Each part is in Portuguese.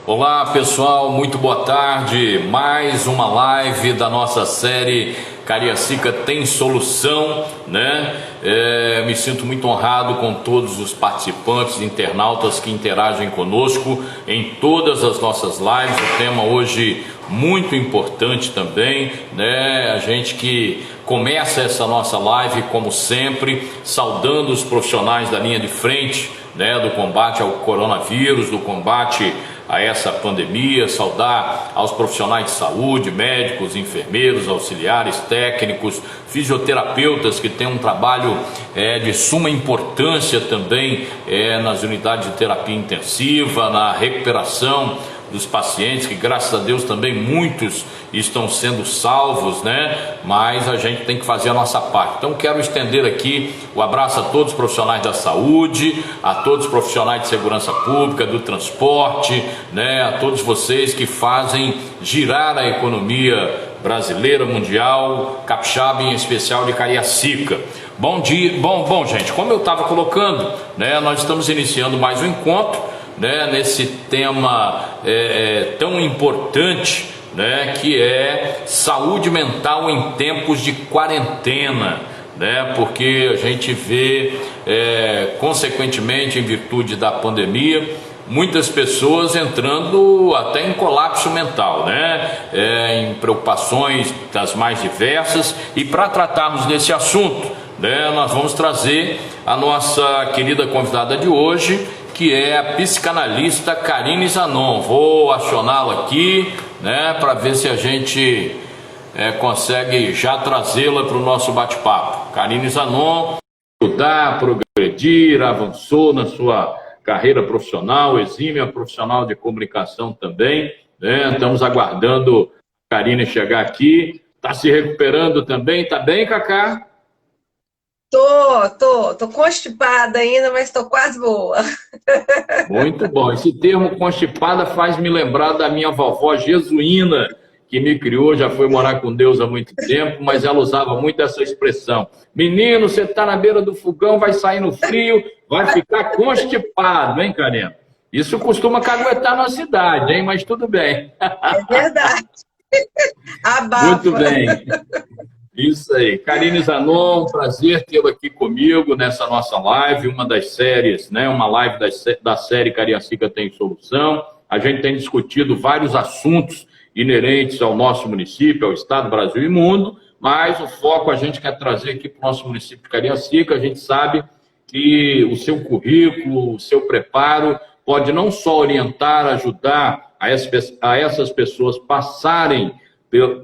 Olá pessoal, muito boa tarde. Mais uma live da nossa série Cariacica Tem Solução, né? Me sinto muito honrado com todos os participantes, internautas que interagem conosco em todas as nossas lives. O tema hoje muito importante também, né? A gente que começa essa nossa live, como sempre, saudando os profissionais da linha de frente, né? Do combate ao coronavírus, do combate a essa pandemia, saudar aos profissionais de saúde, médicos, enfermeiros, auxiliares, técnicos, fisioterapeutas que têm um trabalho de suma importância também nas unidades de terapia intensiva, na recuperação dos pacientes, que graças a Deus também muitos estão sendo salvos, né? Mas a gente tem que fazer a nossa parte. Então quero estender aqui o abraço a todos os profissionais da saúde, a todos os profissionais de segurança pública, do transporte, né? A todos vocês que fazem girar a economia brasileira, mundial, capixaba em especial de Cariacica. Bom dia, bom gente, como eu estava colocando, né? Nós estamos iniciando mais um encontro, né, nesse tema tão importante, né, que é saúde mental em tempos de quarentena, né, porque a gente vê, consequentemente, em virtude da pandemia, muitas pessoas entrando até em colapso mental, né, em preocupações das mais diversas. E para tratarmos desse assunto, né, nós vamos trazer a nossa querida convidada de hoje, que é a psicanalista Karine Zanon. Vou acioná-la aqui, né, para ver se a gente consegue já trazê-la para o nosso bate-papo. Karine Zanon, estudar, progredir, avançou na sua carreira profissional, exímia profissional de comunicação também, né? Estamos aguardando a Karine chegar aqui. Está se recuperando também? Está bem, Cacá? Tô constipada ainda, mas tô quase boa. Muito bom. Esse termo constipada faz me lembrar da minha vovó jesuína, que me criou, já foi morar com Deus há muito tempo, mas ela usava muito essa expressão. Menino, você está na beira do fogão, vai sair no frio, vai ficar constipado, hein, Karina? Isso costuma caguetar na cidade, hein? Mas tudo bem. É verdade. Abafa. Muito bem. Isso aí. Karine Zanon, prazer tê-la aqui comigo nessa nossa live, uma das séries, né? Uma live da série Cariacica Tem Solução. A gente tem discutido vários assuntos inerentes ao nosso município, ao Estado, Brasil e mundo, mas o foco a gente quer trazer aqui para o nosso município de Cariacica. A gente sabe que o seu currículo, o seu preparo pode não só orientar, ajudar a essas pessoas passarem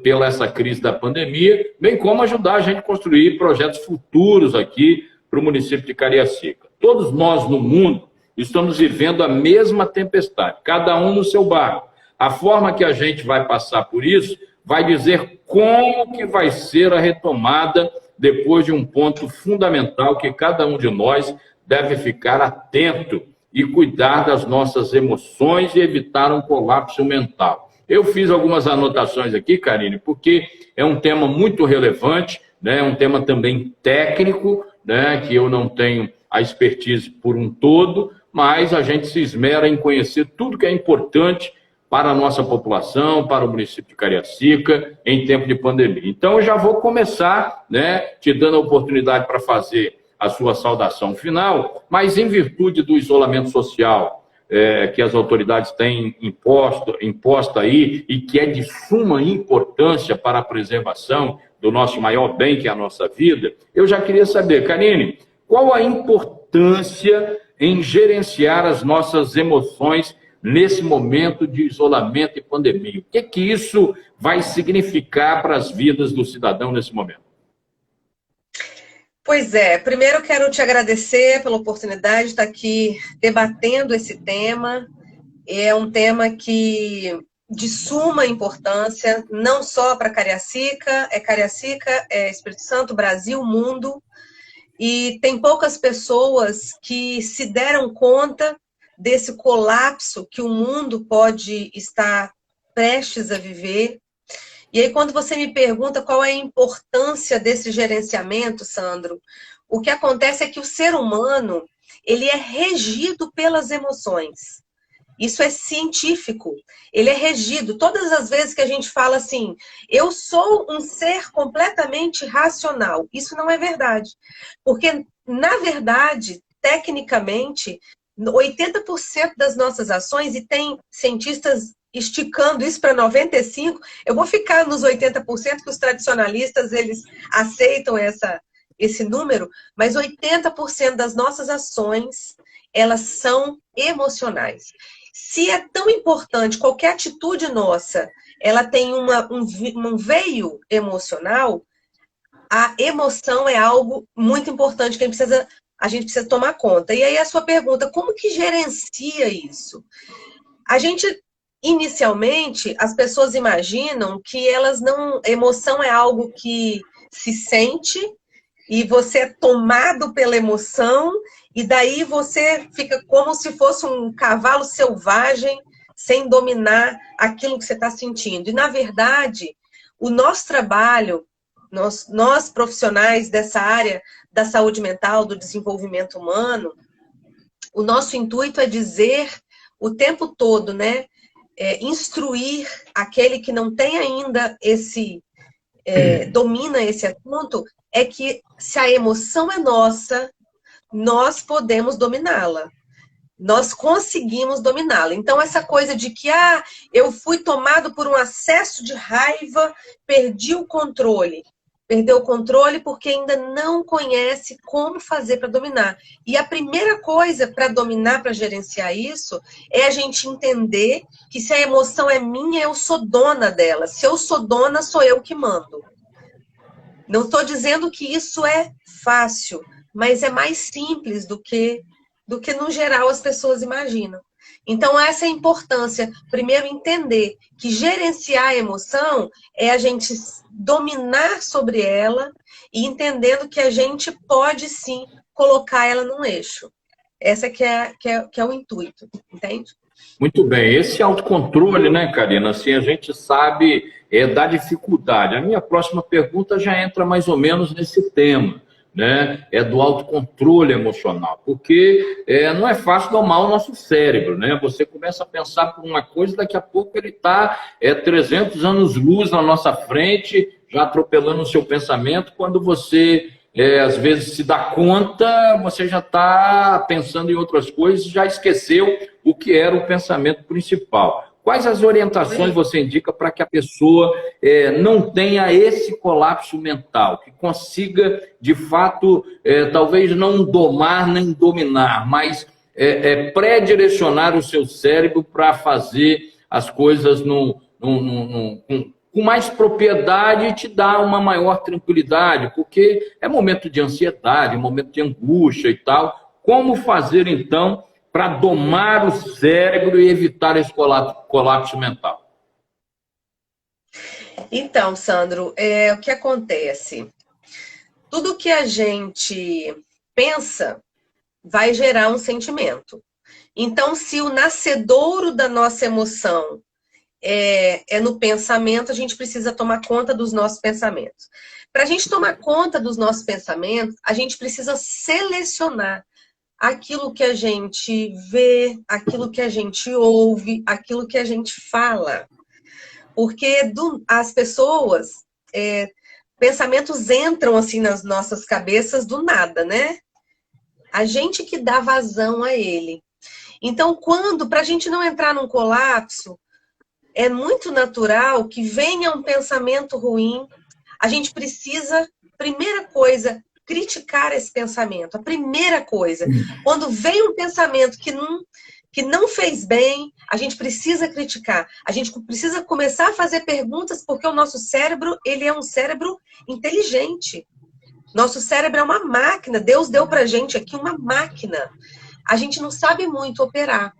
pela essa crise da pandemia, bem como ajudar a gente a construir projetos futuros aqui para o município de Cariacica. Todos nós no mundo estamos vivendo a mesma tempestade, cada um no seu barco. A forma que a gente vai passar por isso vai dizer como que vai ser a retomada depois de um ponto fundamental que cada um de nós deve ficar atento e cuidar das nossas emoções e evitar um colapso mental. Eu fiz algumas anotações aqui, Karine, porque é um tema muito relevante, né? É um tema também técnico, né? Que eu não tenho a expertise por um todo, mas a gente se esmera em conhecer tudo que é importante para a nossa população, para o município de Cariacica, em tempo de pandemia. Então, eu já vou começar, né, te dando a oportunidade para fazer a sua saudação final, mas em virtude do isolamento social que as autoridades têm imposto aí e que é de suma importância para a preservação do nosso maior bem, que é a nossa vida, eu já queria saber, Karine, qual a importância em gerenciar as nossas emoções nesse momento de isolamento e pandemia? O que isso vai significar para as vidas do cidadão nesse momento? Pois é, primeiro eu quero te agradecer pela oportunidade de estar aqui debatendo esse tema. É um tema de suma importância, não só para Cariacica, é Espírito Santo, Brasil, mundo, e tem poucas pessoas que se deram conta desse colapso que o mundo pode estar prestes a viver. E aí, quando você me pergunta qual é a importância desse gerenciamento, Sandro, o que acontece é que o ser humano, ele é regido pelas emoções. Isso é científico. Ele é regido. Todas as vezes que a gente fala assim, eu sou um ser completamente racional, isso não é verdade. Porque, na verdade, tecnicamente, 80% das nossas ações, e tem cientistas esticando isso para 95%, eu vou ficar nos 80% que os tradicionalistas, eles aceitam esse número, mas 80% das nossas ações, elas são emocionais. Se é tão importante, qualquer atitude nossa, ela tem um veio emocional, a emoção é algo muito importante que a gente precisa tomar conta. E aí a sua pergunta, como que gerencia isso? A gente, inicialmente, as pessoas imaginam que emoção é algo que se sente e você é tomado pela emoção e daí você fica como se fosse um cavalo selvagem sem dominar aquilo que você está sentindo. E, na verdade, o nosso trabalho, nós profissionais dessa área da saúde mental, do desenvolvimento humano, o nosso intuito é dizer o tempo todo, né? Instruir aquele que não tem ainda domina esse assunto, é que se a emoção é nossa, nós podemos dominá-la. Nós conseguimos dominá-la. Então, essa coisa de que eu fui tomado por um acesso de raiva, perdi o controle. Perdeu o controle porque ainda não conhece como fazer para dominar. E a primeira coisa para dominar, para gerenciar isso, é a gente entender que se a emoção é minha, eu sou dona dela. Se eu sou dona, sou eu que mando. Não estou dizendo que isso é fácil, mas é mais simples do que no geral as pessoas imaginam. Então, essa é a importância. Primeiro, entender que gerenciar a emoção é a gente dominar sobre ela e entendendo que a gente pode, sim, colocar ela num eixo. Essa que é o intuito, entende? Muito bem. Esse autocontrole, né, Karina? Assim, a gente sabe da dificuldade. A minha próxima pergunta já entra mais ou menos nesse tema, né? É do autocontrole emocional, porque não é fácil domar o nosso cérebro, né? Você começa a pensar por uma coisa, daqui a pouco ele está 300 anos-luz na nossa frente, já atropelando o seu pensamento. Quando você, às vezes, se dá conta, você já está pensando em outras coisas, já esqueceu o que era o pensamento principal. Quais as orientações você indica para que a pessoa não tenha esse colapso mental, que consiga, de fato, talvez não domar nem dominar, mas pré-direcionar o seu cérebro para fazer as coisas com mais propriedade e te dar uma maior tranquilidade, porque é momento de ansiedade, momento de angústia e tal. Como fazer, então, para domar o cérebro e evitar esse colapso mental? Então, Sandro, o que acontece? Tudo que a gente pensa vai gerar um sentimento. Então, se o nascedouro da nossa emoção é no pensamento, a gente precisa tomar conta dos nossos pensamentos. Para a gente tomar conta dos nossos pensamentos, a gente precisa selecionar aquilo que a gente vê, aquilo que a gente ouve, aquilo que a gente fala. Porque as pessoas, pensamentos entram assim nas nossas cabeças do nada, né? A gente que dá vazão a ele. Então, para a gente não entrar num colapso, é muito natural que venha um pensamento ruim. A gente precisa, primeira coisa, criticar esse pensamento. A primeira coisa. Quando vem um pensamento que não fez bem, a gente precisa criticar. A gente precisa começar a fazer perguntas, porque o nosso cérebro, ele é um cérebro inteligente. Nosso cérebro é uma máquina. Deus deu pra gente aqui uma máquina. A gente não sabe muito operar.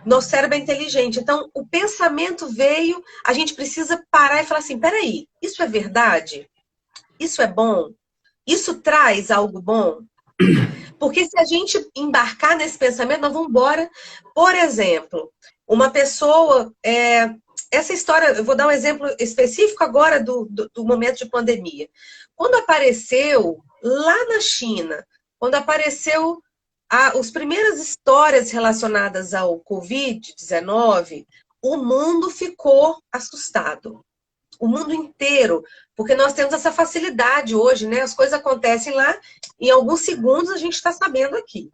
Nosso cérebro é inteligente. Então, o pensamento veio, a gente precisa parar e falar assim, peraí, isso é verdade? Isso é bom? Isso traz algo bom? Porque se a gente embarcar nesse pensamento, nós vamos embora. Por exemplo, uma pessoa... essa história, eu vou dar um exemplo específico agora do momento de pandemia. Quando apareceu lá na China, quando apareceu as primeiras histórias relacionadas ao Covid-19, o mundo ficou assustado. O mundo inteiro, porque nós temos essa facilidade hoje, né? As coisas acontecem lá, em alguns segundos a gente está sabendo aqui.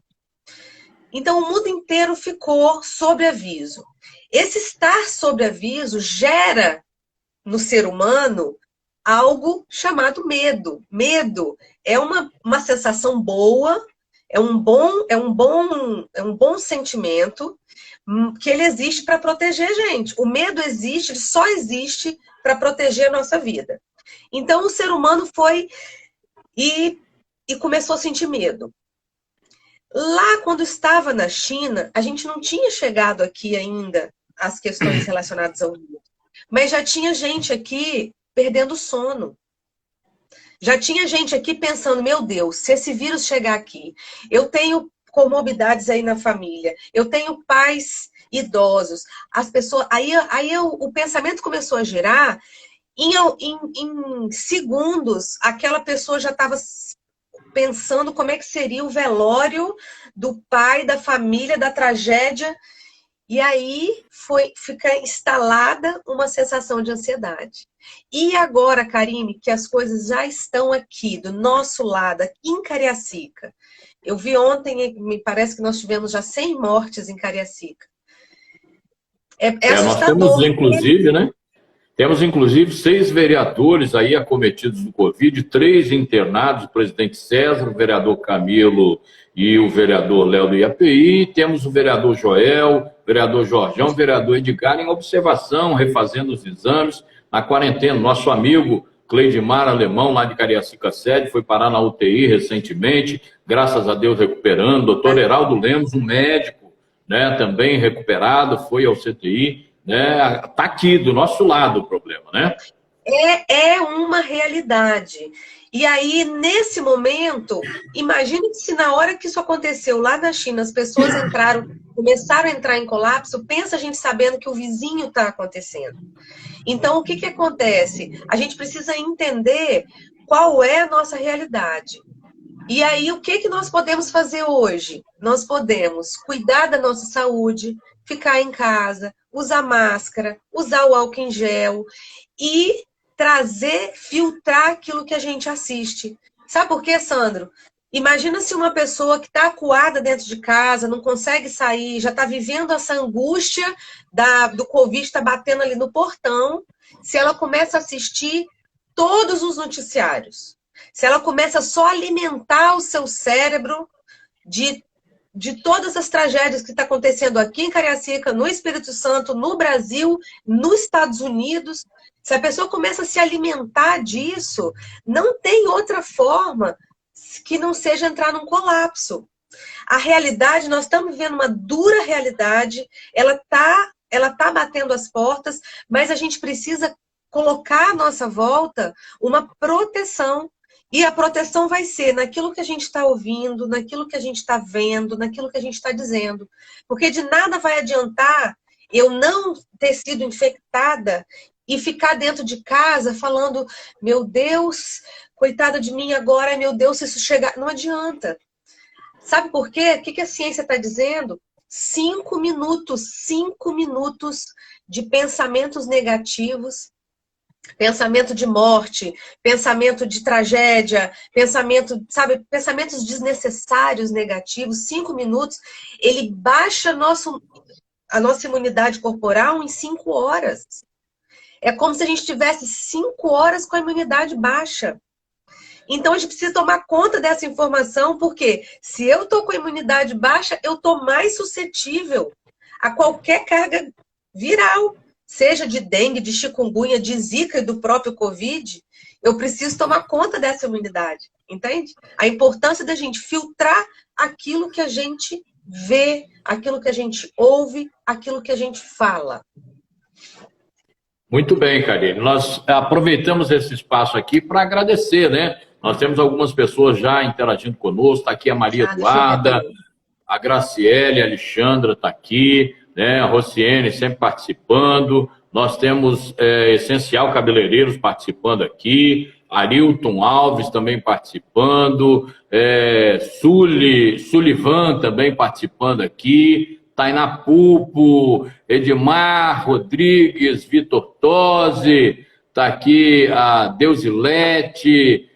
Então, o mundo inteiro ficou sob aviso. Esse estar sob aviso gera no ser humano algo chamado medo. Medo é uma sensação boa, é um bom sentimento, que ele existe para proteger a gente. O medo existe, ele só existe para proteger a nossa vida. Então, o ser humano foi e começou a sentir medo. Lá, quando estava na China, a gente não tinha chegado aqui ainda às questões relacionadas ao vírus. Mas já tinha gente aqui perdendo sono. Já tinha gente aqui pensando, meu Deus, se esse vírus chegar aqui, eu tenho comorbidades aí na família, eu tenho pais idosos, as pessoas... Aí o pensamento começou a girar, em segundos, aquela pessoa já estava pensando como é que seria o velório do pai, da família, da tragédia. E aí fica instalada uma sensação de ansiedade. E agora, Karine, que as coisas já estão aqui, do nosso lado, aqui em Cariacica. Eu vi ontem, me parece que nós tivemos já 100 mortes em Cariacica. É assustador. Nós temos, inclusive, né? Temos, inclusive, 6 vereadores aí acometidos do Covid, 3 internados, o presidente César, o vereador Camilo e o vereador Léo do IAPI. Temos o vereador Joel, o vereador Jorjão, o vereador Edgar em observação, refazendo os exames, na quarentena. Nosso amigo Cleidimar Alemão, lá de Cariacica Sede, foi parar na UTI recentemente, graças a Deus recuperando. Doutor Heraldo Lemos, um médico, né, também recuperado, foi ao CTI. Está aqui do nosso lado o problema, né? É uma realidade. E aí, nesse momento, imagine se na hora que isso aconteceu lá na China, as pessoas começaram a entrar em colapso, pensa a gente sabendo que o vizinho está acontecendo. Então, o que acontece? A gente precisa entender qual é a nossa realidade. E aí, o que nós podemos fazer hoje? Nós podemos cuidar da nossa saúde, ficar em casa, usar máscara, usar o álcool em gel e filtrar aquilo que a gente assiste. Sabe por quê, Sandro? Imagina se uma pessoa que está acuada dentro de casa, não consegue sair, já está vivendo essa angústia do Covid, está batendo ali no portão, se ela começa a assistir todos os noticiários, se ela começa só a alimentar o seu cérebro de todas as tragédias que estão acontecendo aqui em Cariacica, no Espírito Santo, no Brasil, nos Estados Unidos, se a pessoa começa a se alimentar disso, não tem outra forma que não seja entrar num colapso. A realidade, nós estamos vivendo uma dura realidade, ela tá batendo as portas, mas a gente precisa colocar à nossa volta uma proteção. E a proteção vai ser naquilo que a gente está ouvindo, naquilo que a gente está vendo, naquilo que a gente está dizendo. Porque de nada vai adiantar eu não ter sido infectada e ficar dentro de casa falando, meu Deus, coitada de mim agora, meu Deus, se isso chegar... Não adianta. Sabe por quê? O que a ciência está dizendo? 5 minutos de pensamentos negativos, pensamento de morte, pensamento de tragédia, pensamentos desnecessários, negativos, 5 minutos, ele baixa a nossa imunidade corporal em 5 horas. É como se a gente tivesse 5 horas com a imunidade baixa. Então, a gente precisa tomar conta dessa informação, porque se eu estou com a imunidade baixa, eu estou mais suscetível a qualquer carga viral. Seja de dengue, de chikungunya, de zika e do próprio Covid, eu preciso tomar conta dessa imunidade, entende? A importância da gente filtrar aquilo que a gente vê, aquilo que a gente ouve, aquilo que a gente fala. Muito bem, Karine. Nós aproveitamos esse espaço aqui para agradecer, né? Nós temos algumas pessoas já interagindo conosco. Está aqui a Maria Eduarda, a Graciele, a Alexandra está aqui, né? A Rociene sempre participando. Nós temos Essencial Cabeleireiros participando aqui. Arilton Alves também participando, Sullivan também participando aqui, Tainá Pupo, Edmar Rodrigues, Vitor Tosi, está aqui a Deusilete,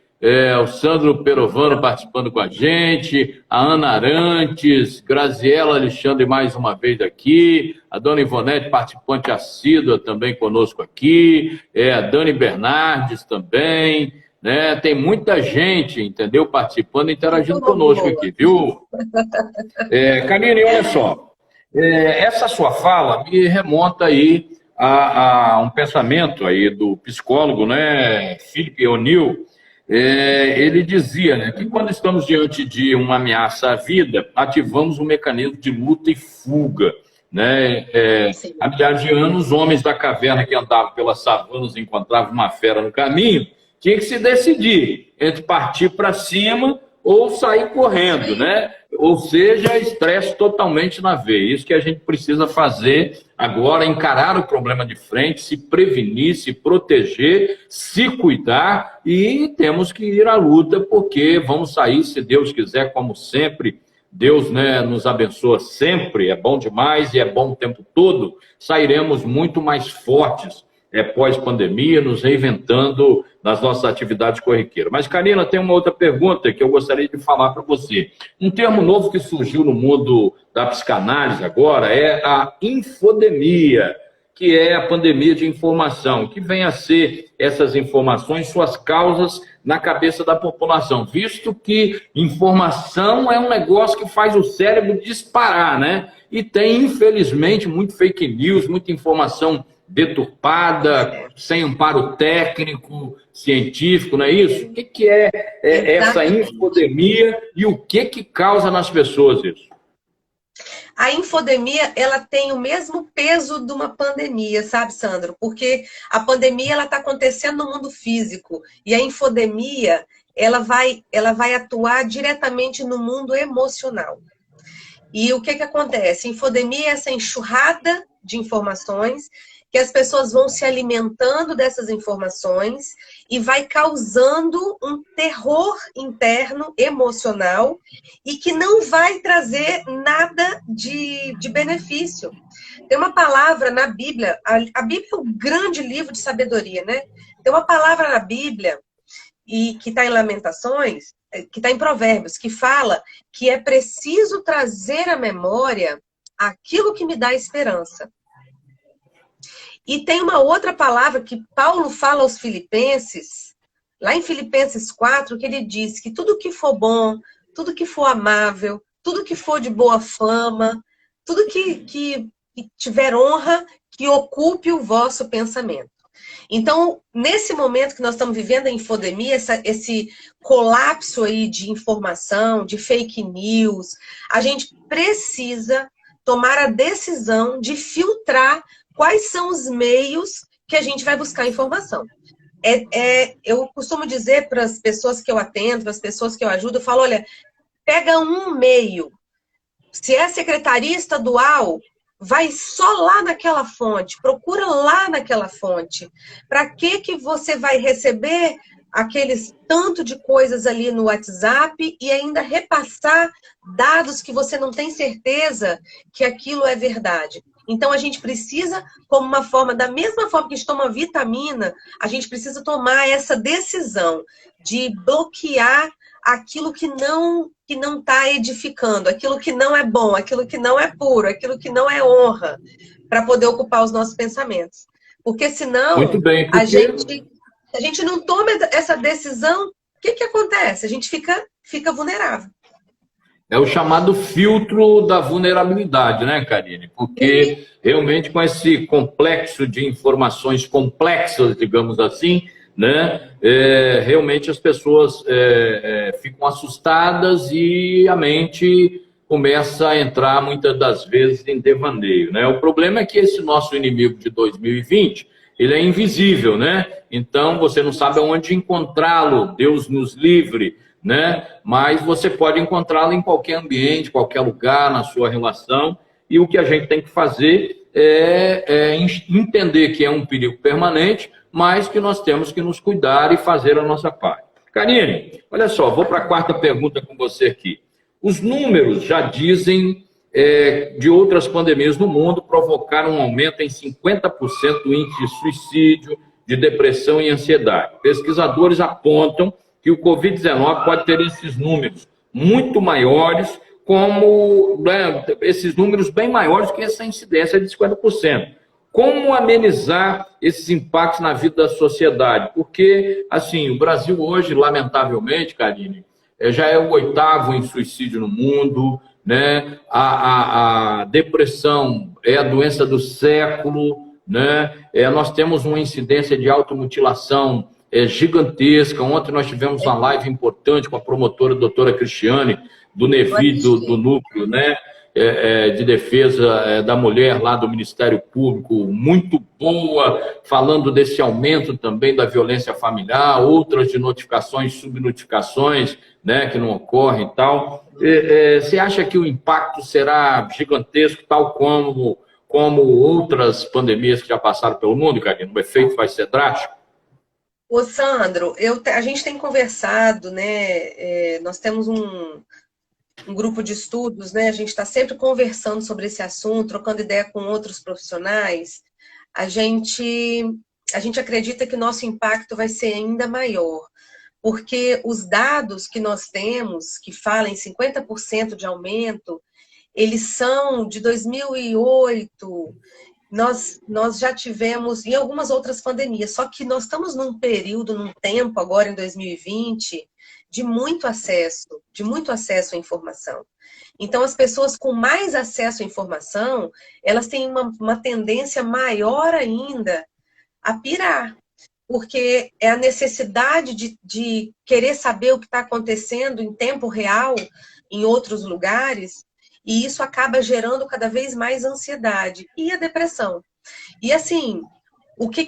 o Sandro Perovano participando com a gente, a Ana Arantes, Graziela Alexandre mais uma vez aqui, a Dona Ivonete, participante assídua também conosco aqui, a Dani Bernardes também, né? Tem muita gente, entendeu? Participando, interagindo conosco aqui, viu? Karine, olha só. Essa sua fala me remonta aí a um pensamento aí do psicólogo, né, Philip O'Neill. Ele dizia, né, que quando estamos diante de uma ameaça à vida, ativamos um mecanismo de luta e fuga. Né? Há milhares de anos, os homens da caverna que andavam pelas savanas e encontravam uma fera no caminho, tinha que se decidir entre partir para cima ou sair correndo, né? Ou seja, estresse totalmente na veia. Isso que a gente precisa fazer agora, encarar o problema de frente, se prevenir, se proteger, se cuidar e temos que ir à luta, porque vamos sair, se Deus quiser, como sempre. Deus, né, nos abençoa sempre, é bom demais e é bom o tempo todo. Sairemos muito mais fortes pós-pandemia, nos reinventando nas nossas atividades corriqueiras. Mas, Karina, tem uma outra pergunta que eu gostaria de falar para você. Um termo novo que surgiu no mundo da psicanálise agora é a infodemia, que é a pandemia de informação, que vem a ser essas informações, suas causas na cabeça da população, visto que informação é um negócio que faz o cérebro disparar, né? E tem, infelizmente, muito fake news, muita informação deturpada, sem amparo técnico, científico, não é isso? O que é essa infodemia e o que causa nas pessoas isso? A infodemia, ela tem o mesmo peso de uma pandemia, sabe, Sandro? Porque a pandemia, ela está acontecendo no mundo físico e a infodemia, ela vai atuar diretamente no mundo emocional. E o que acontece? Infodemia é essa enxurrada de informações que as pessoas vão se alimentando dessas informações e vai causando um terror interno, emocional, e que não vai trazer nada de benefício. Tem uma palavra na Bíblia, a Bíblia é um grande livro de sabedoria, né? Tem uma palavra na Bíblia, e que está em Lamentações, que está em Provérbios, que fala que é preciso trazer à memória aquilo que me dá esperança. E tem uma outra palavra que Paulo fala aos Filipenses, lá em Filipenses 4, que ele diz que tudo que for bom, tudo que for amável, tudo que for de boa fama, tudo que tiver honra, que ocupe o vosso pensamento. Então, nesse momento que nós estamos vivendo a infodemia, esse colapso aí de informação, de fake news, a gente precisa tomar a decisão de filtrar quais são os meios que a gente vai buscar informação. Eu costumo dizer para as pessoas que eu atendo, para as pessoas que eu ajudo, eu falo, olha, pega um meio. Se é secretaria estadual, vai só lá naquela fonte, procura lá naquela fonte. Para que você vai receber aqueles tanto de coisas ali no WhatsApp e ainda repassar dados que você não tem certeza que aquilo é verdade? Então, a gente precisa, como uma forma, da mesma forma que a gente toma vitamina, a gente precisa tomar essa decisão de bloquear aquilo que não está edificando, aquilo que não é bom, aquilo que não é puro, aquilo que não é honra, para poder ocupar os nossos pensamentos. Porque senão, muito bem, porque... a gente não toma essa decisão, o que acontece? A gente fica vulnerável. É o chamado filtro da vulnerabilidade, né, Karine? Porque realmente com esse complexo de informações complexas, digamos assim, né, realmente as pessoas ficam assustadas e a mente começa a entrar muitas das vezes em devaneio, né? O problema é que esse nosso inimigo de 2020, ele é invisível, né? Então você não sabe aonde encontrá-lo, Deus nos livre, né? Mas você pode encontrá-lo em qualquer ambiente, qualquer lugar, na sua relação. E o que a gente tem que fazer entender que é um perigo permanente, mas que nós temos que nos cuidar e fazer a nossa parte. Karine, olha só, vou para a quarta pergunta com você aqui. Os números já dizem de outras pandemias no mundo provocaram um aumento em 50% do índice de suicídio, de depressão e ansiedade. Pesquisadores apontam que o Covid-19 pode ter esses números muito maiores, como esses números bem maiores que essa incidência de 50%. Como amenizar esses impactos na vida da sociedade? Porque, assim, o Brasil hoje, lamentavelmente, Karine, já é o 8º em suicídio no mundo, né? A depressão é a doença do século, né? Nós temos uma incidência de automutilação gigantesca. Ontem nós tivemos uma live importante com a promotora doutora Cristiane, do NEVI, do Núcleo, né? De Defesa da Mulher lá do Ministério Público, muito boa, falando desse aumento também da violência familiar, outras de notificações, subnotificações, né, que não ocorrem e tal. Você acha que o impacto será gigantesco, tal como outras pandemias que já passaram pelo mundo, Karine? O efeito vai ser drástico? Ô, Sandro, a gente tem conversado, né? Nós temos um grupo de estudos, né? A gente está sempre conversando sobre esse assunto, trocando ideia com outros profissionais. A gente acredita que o nosso impacto vai ser ainda maior, porque os dados que nós temos, que falam em 50% de aumento, eles são de 2008. Nós já tivemos em algumas outras pandemias, só que nós estamos num período, num tempo agora em 2020, de muito acesso à informação. Então, as pessoas com mais acesso à informação, elas têm uma tendência maior ainda a pirar, porque é a necessidade de querer saber o que está acontecendo em tempo real em outros lugares, e isso acaba gerando cada vez mais ansiedade e a depressão. E assim, o que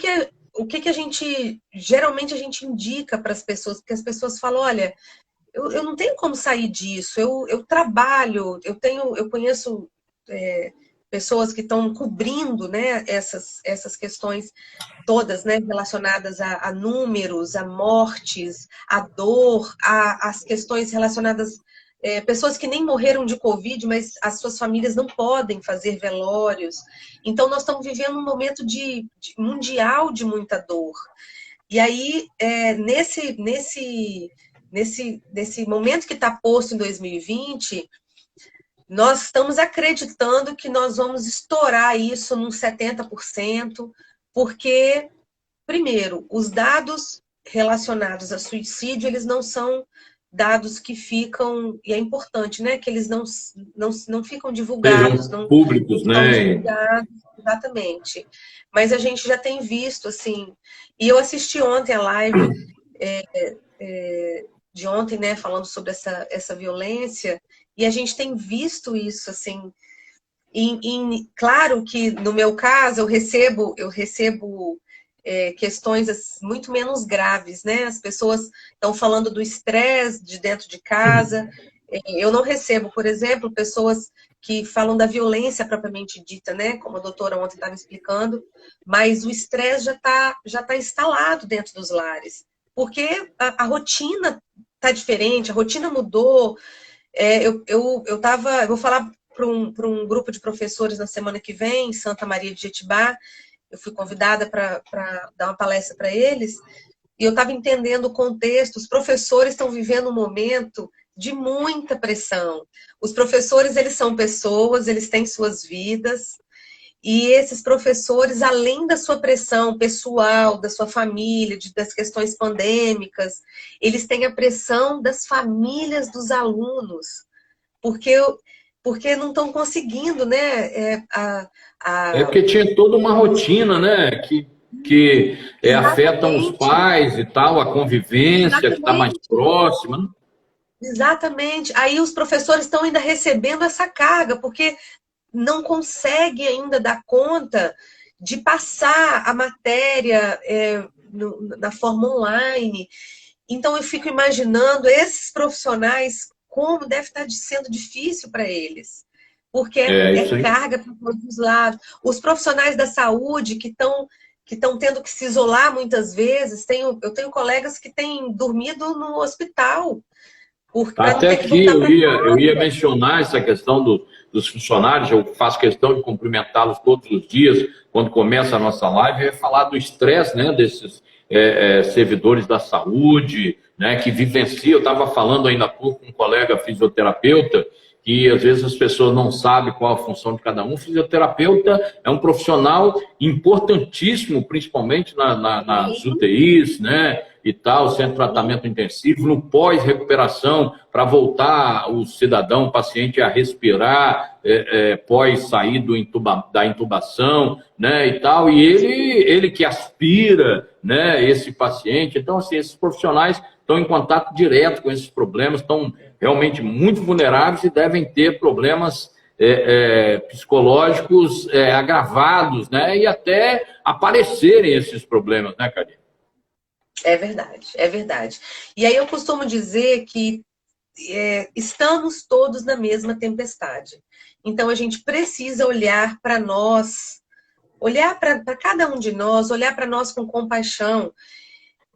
a gente, geralmente a gente indica para as pessoas, porque as pessoas falam, olha, eu não tenho como sair disso, eu trabalho, eu conheço pessoas que estão cobrindo, né, essas questões todas, né, relacionadas a números, a mortes, a dor, as questões relacionadas pessoas que nem morreram de Covid, mas as suas famílias não podem fazer velórios. Então, nós estamos vivendo um momento mundial de muita dor. E aí, nesse momento que está posto em 2020, nós estamos acreditando que nós vamos estourar isso num 70%, porque, primeiro, os dados relacionados a suicídio, eles não são dados que ficam, e é importante, né, que eles não ficam divulgados, não públicos, não né? divulgados, exatamente. Mas a gente já tem visto, assim, e eu assisti ontem a live de ontem, né, falando sobre essa violência, e a gente tem visto isso, assim, claro que no meu caso eu recebo questões muito menos graves, né? As pessoas estão falando do estresse de dentro de casa. Eu não recebo, por exemplo, pessoas que falam da violência propriamente dita, né? Como a doutora ontem estava explicando, mas o estresse já tá instalado dentro dos lares, porque a rotina está diferente, a rotina mudou. Eu vou falar para um grupo de professores na semana que vem, em Santa Maria de Jetibá. Eu fui convidada para dar uma palestra para eles, e eu estava entendendo o contexto. Os professores estão vivendo um momento de muita pressão. Os professores, eles são pessoas, eles têm suas vidas, e esses professores, além da sua pressão pessoal, da sua família, das questões pandêmicas, eles têm a pressão das famílias dos alunos, porque não estão conseguindo, né? Porque tinha toda uma rotina, né? Que afetam os pais e tal, a convivência que está mais próxima. Né? Exatamente. Aí os professores estão ainda recebendo essa carga, porque não consegue ainda dar conta de passar a matéria na forma online. Então, eu fico imaginando esses profissionais, como deve estar sendo difícil para eles. porque é carga para todos os lados. Os profissionais da saúde que estão tendo que se isolar muitas vezes, eu tenho colegas que têm dormido no hospital. Até aqui eu ia mencionar essa questão dos funcionários, eu faço questão de cumprimentá-los todos os dias, quando começa a nossa live, eu ia falar do estresse, né, desses servidores da saúde, né, que vivenciam. Eu estava falando ainda há pouco com um colega fisioterapeuta, que às vezes as pessoas não sabem qual a função de cada um. O fisioterapeuta é um profissional importantíssimo, principalmente nas UTIs, né, e tal, centro de tratamento intensivo, no pós-recuperação, para voltar o cidadão, o paciente a respirar, pós sair da intubação, né, e tal, e ele que aspira, né, esse paciente. Então, assim, esses profissionais estão em contato direto com esses problemas, estão realmente muito vulneráveis e devem ter problemas psicológicos agravados, né, e até aparecerem esses problemas, né, Karine? É verdade, é verdade. E aí eu costumo dizer que estamos todos na mesma tempestade. Então a gente precisa olhar para nós, olhar para cada um de nós, olhar para nós com compaixão,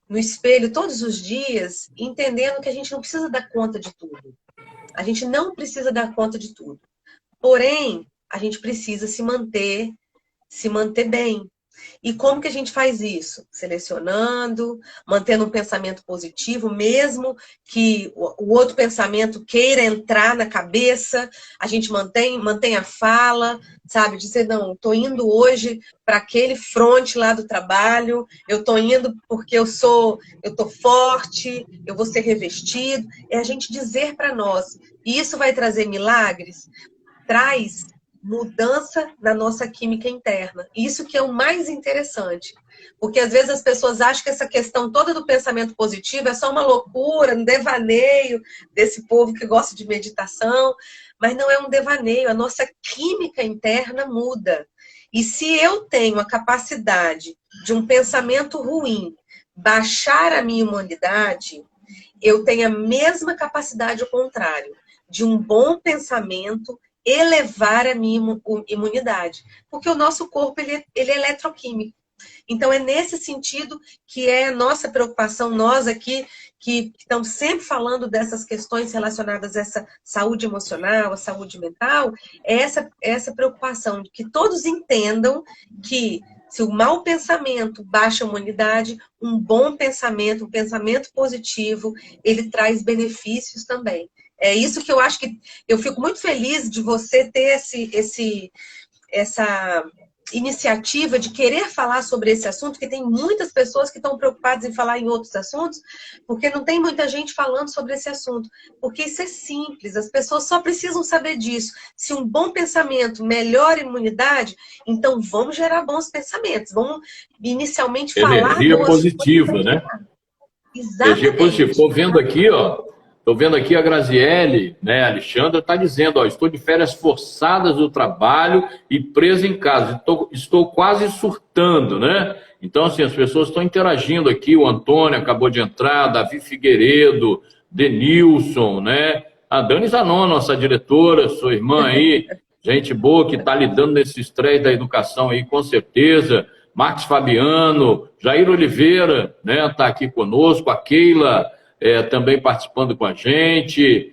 no espelho todos os dias, entendendo que a gente não precisa dar conta de tudo. A gente não precisa dar conta de tudo. Porém, a gente precisa se manter bem. E como que a gente faz isso? Selecionando, mantendo um pensamento positivo, mesmo que o outro pensamento queira entrar na cabeça, a gente mantém a fala, sabe? Dizer, não, estou indo hoje para aquele fronte lá do trabalho, eu estou indo porque eu estou forte, eu vou ser revestido. É a gente dizer para nós, e isso vai trazer milagres? Traz mudança na nossa química interna. Isso que é o mais interessante. Porque às vezes as pessoas acham que essa questão toda do pensamento positivo é só uma loucura, um devaneio desse povo que gosta de meditação, mas não é um devaneio. A nossa química interna muda. E se eu tenho a capacidade de um pensamento ruim baixar a minha imunidade, eu tenho a mesma capacidade ao contrário, de um bom pensamento elevar a minha imunidade. Porque o nosso corpo ele é eletroquímico. Então é nesse sentido que é a nossa preocupação, nós aqui que estamos sempre falando dessas questões relacionadas a essa saúde emocional, a saúde mental, é essa preocupação de que todos entendam que se o mau pensamento baixa a imunidade, um bom pensamento, um pensamento positivo, ele traz benefícios também. É isso que eu acho que... Eu fico muito feliz de você ter essa iniciativa de querer falar sobre esse assunto, porque tem muitas pessoas que estão preocupadas em falar em outros assuntos, porque não tem muita gente falando sobre esse assunto. Porque isso é simples, as pessoas só precisam saber disso. Se um bom pensamento melhora a imunidade, então vamos gerar bons pensamentos. Vamos inicialmente falar... Energia positiva, né? Exatamente. Energia positiva. Estou vendo aqui a Graziele, né? A Alexandra está dizendo, estou de férias forçadas do trabalho e presa em casa. Estou quase surtando, né? Então, assim, as pessoas estão interagindo aqui. O Antônio acabou de entrar, Davi Figueiredo, Denilson, né? A Dani Zanon, nossa diretora, sua irmã aí, gente boa que está lidando nesse estresse da educação aí, com certeza. Marcos Fabiano, Jair Oliveira, né? Está aqui conosco, a Keila... também participando com a gente,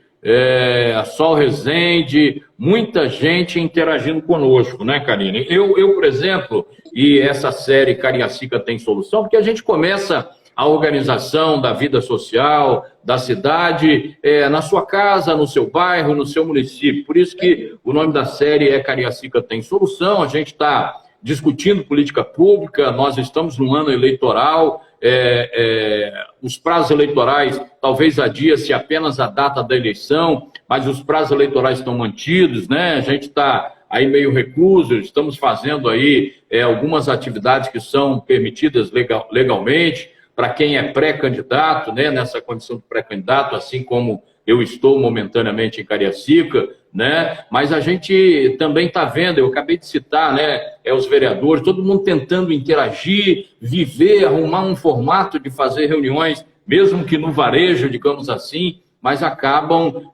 a Sol Rezende, muita gente interagindo conosco, né, Karine? Eu, por exemplo, e essa série Cariacica Tem Solução, porque a gente começa a organização da vida social, da cidade, na sua casa, no seu bairro, no seu município. Por isso que o nome da série é Cariacica Tem Solução. A gente está discutindo política pública, nós estamos num ano eleitoral, os prazos eleitorais talvez adia-se apenas a data da eleição, mas os prazos eleitorais estão mantidos, né? A gente está aí meio recluso, estamos fazendo aí algumas atividades que são permitidas legalmente para quem é pré-candidato, né? Nessa condição de pré-candidato, assim como eu estou momentaneamente em Cariacica, né? Mas a gente também está vendo, eu acabei de citar, né? Os vereadores, todo mundo tentando interagir, viver, arrumar um formato de fazer reuniões, mesmo que no varejo, digamos assim, mas acabam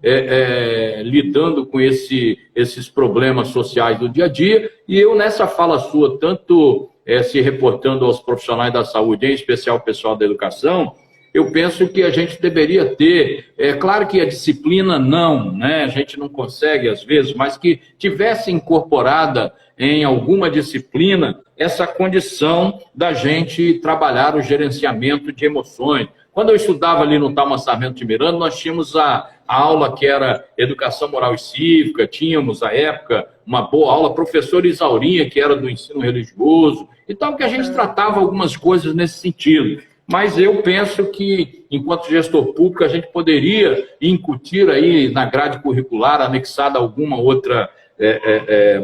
lidando com esses problemas sociais do dia a dia. E eu, nessa fala sua, tanto se reportando aos profissionais da saúde, em especial o pessoal da educação, eu penso que a gente deveria ter, claro que a disciplina não, né? A gente não consegue às vezes, mas que tivesse incorporada em alguma disciplina essa condição da gente trabalhar o gerenciamento de emoções. Quando eu estudava ali no Talma Sarmento de Miranda, nós tínhamos a aula que era Educação Moral e Cívica, tínhamos, à época, uma boa aula, professora Isaurinha, que era do ensino religioso, e tal, que a gente tratava algumas coisas nesse sentido. Mas eu penso que, enquanto gestor público, a gente poderia incutir aí na grade curricular, anexada a alguma outra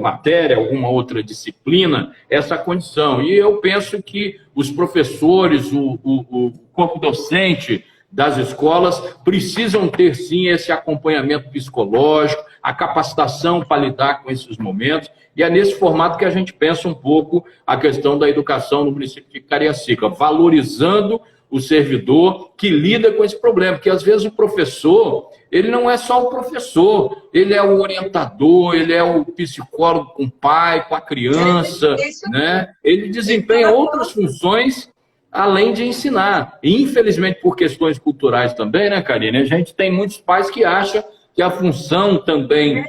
matéria, alguma outra disciplina, essa condição. E eu penso que os professores, o corpo docente das escolas precisam ter, sim, esse acompanhamento psicológico, a capacitação para lidar com esses momentos. E é nesse formato que a gente pensa um pouco a questão da educação no município de Cariacica, valorizando o servidor que lida com esse problema, porque às vezes o professor, ele não é só o professor, ele é o orientador, ele é o psicólogo com o pai, com a criança, né? Ele desempenha outras funções além de ensinar. E, infelizmente, por questões culturais também, né, Karine? A gente tem muitos pais que acham que a função também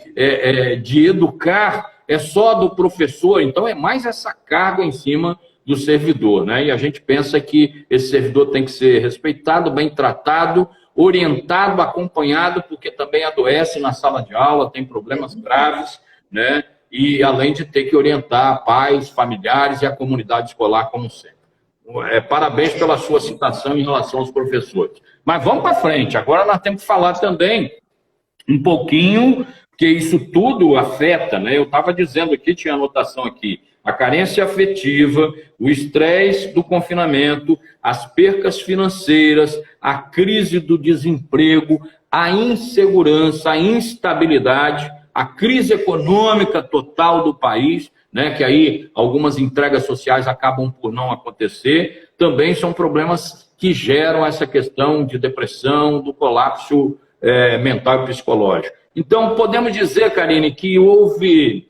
de educar é só do professor, então é mais essa carga em cima do servidor, né? E a gente pensa que esse servidor tem que ser respeitado, bem tratado, orientado, acompanhado, porque também adoece na sala de aula, tem problemas graves, né? E além de ter que orientar pais, familiares e a comunidade escolar como sempre. Parabéns pela sua citação em relação aos professores. Mas vamos para frente, agora nós temos que falar também um pouquinho, porque isso tudo afeta, né? Eu estava dizendo aqui, tinha anotação aqui, a carência afetiva, o estresse do confinamento, as percas financeiras, a crise do desemprego, a insegurança, a instabilidade, a crise econômica total do país, né? Que aí algumas entregas sociais acabam por não acontecer, também são problemas que geram essa questão de depressão, do colapso mental e psicológico. Então, podemos dizer, Karine, que houve,